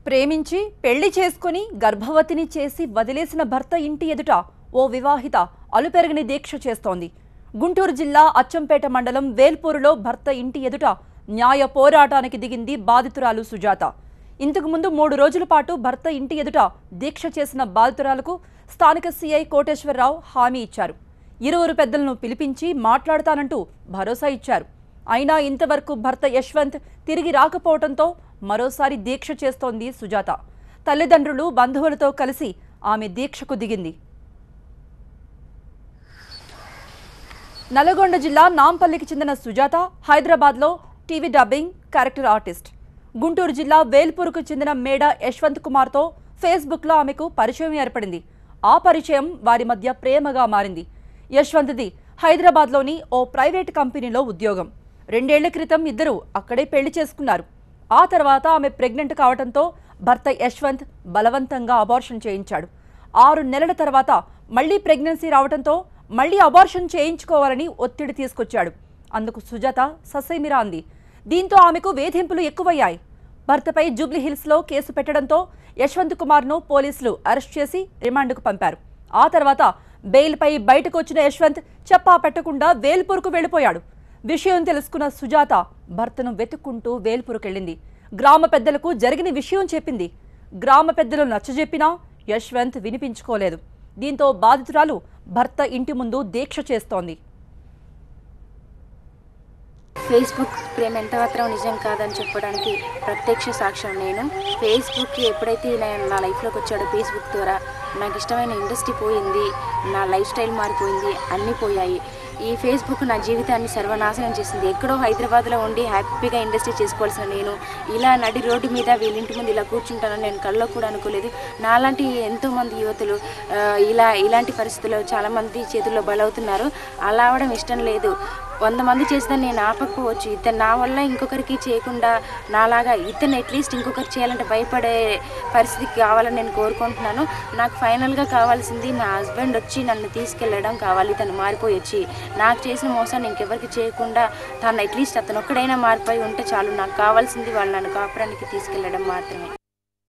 ప్రేమించి పెళ్లి చేసుకుని గర్భవతిని చేసి వదిలేసిన భర్త ఇంటి ఎదుట ఓ వివాహిత అలుపెరగని దీక్ష చేస్తోంది. గుంటూరు జిల్లా అచ్చంపేట మండలం వేల్పూరులో భర్త ఇంటి ఎదుట న్యాయ పోరాటానికి దిగింది బాధితురాలు సుజాత. ఇంతకు ముందు 3 రోజుల పాటు భర్త ఇంటి ఎదుట దీక్ష చేసిన బాధితురాలకు స్థానిక సీఐ కోటేశ్వరరావు హామీ ఇచ్చారు. ఇరువురు పెద్దలను పిలిపించి మాట్లాడతానంటూ భరోసా ఇచ్చారు. అయినా ఇంతవరకు భర్త యశ్వంత్ తిరిగి రాకపోవడంతో మరోసారి దీక్ష చేస్తోంది సుజాత. తల్లిదండ్రులు బంధువులతో కలిసి ఆమె దీక్షకు దిగింది. నల్గొండ జిల్లా నాంపల్లికి చెందిన సుజాత హైదరాబాద్లో TV dubbing character artist. Guntur జిల్లా వేల్పూరుకు చెందిన మేడ యశ్వంత్ కుమార్తో ఫేస్బుక్లో ఆమెకు పరిచయం ఏర్పడింది. ఆ పరిచయం వారి మధ్య ప్రేమగా మారింది. యశ్వంత్ది హైదరాబాద్లోని ఓ ప్రైవేట్ కంపెనీలో ఉద్యోగం. 2 ఏళ్ల క్రితం ఇద్దరు అక్కడే పెళ్లి చేసుకున్నారు. ఆ తర్వాత ఆమె ప్రెగ్నెంట్ కావడంతో భర్త యశ్వంత్ బలవంతంగా అబార్షన్ చేయించాడు. 6 నెలల తర్వాత మళ్లీ ప్రెగ్నెన్సీ రావడంతో మళ్లీ అబార్షన్ చేయించుకోవాలని ఒత్తిడి తీసుకొచ్చాడు. అందుకు సుజాత ససేమిరా అంది. దీంతో ఆమెకు వేధింపులు ఎక్కువయ్యాయి. భర్తపై జూబ్లీహిల్స్లో కేసు పెట్టడంతో యశ్వంత్ కుమార్ను పోలీసులు అరెస్ట్ చేసి రిమాండ్కు పంపారు. ఆ తర్వాత బెయిల్పై బయటకు వచ్చిన యశ్వంత్ చెప్పా పెట్టకుండా వేల్పూర్కు వెళ్లిపోయాడు. విషయం తెలుసుకున్న సుజాత భర్తను వెతుక్కుంటూ వేల్పూర్కెళ్లింది. గ్రామ పెద్దలకు జరిగిన విషయం చెప్పింది. గ్రామ పెద్దలు నచ్చజెప్పినా యశ్వంత్ వినిపించుకోలేదు. దీంతో బాధితురాలు భర్త ఇంటి ముందు దీక్ష చేస్తోంది. ఫేస్బుక్ ప్రేమ ఎంత మాత్రం నిజం కాదని చెప్పడానికి ప్రత్యక్ష సాక్ష్యం నేను. ఫేస్బుక్ ఎప్పుడైతే నా లైఫ్లోకి వచ్చాడో ఫేస్బుక్ ద్వారా నాకు ఇష్టమైన ఇండస్ట్రీ పోయింది, నా లైఫ్ స్టైల్ మారిపోయింది, అన్నీ పోయాయి. ఈ ఫేస్బుక్ నా జీవితాన్ని సర్వనాశనం చేసింది. ఎక్కడో హైదరాబాద్లో ఉండి హ్యాపీగా ఇండస్ట్రీ చేసుకోవాల్సిన నేను ఇలా నడి రోడ్డు మీద వీళ్ళింటి ముందు ఇలా కూర్చుంటానని నేను కళ్ళలో కూడా అనుకోలేదు. నాలాంటి ఎంతోమంది యువతులు ఇలాంటి పరిస్థితుల్లో చాలామంది చేతుల్లో బలవుతున్నారు. అలా అవడం ఇష్టం లేదు. 100 మంది చేసినా నేను ఆపకపోవచ్చు. ఇతను నా వల్ల ఇంకొకరికి చేయకుండా నాలాగా ఇతను అట్లీస్ట్ ఇంకొకరు చేయాలంటే భయపడే పరిస్థితికి కావాలని నేను కోరుకుంటున్నాను. నాకు ఫైనల్గా కావాల్సింది నా హస్బెండ్ వచ్చి నన్ను తీసుకెళ్ళడం కావాలి. తను మారిపోయి వచ్చి నాకు చేసిన మోసాన్ని ఇంకెవరికి చేయకుండా తను అట్లీస్ట్ అతను ఒక్కడైనా మారిపోయి ఉంటే చాలు. నాకు కావాల్సింది వాళ్ళు నన్ను కాపురానికి తీసుకెళ్ళడం మాత్రమే.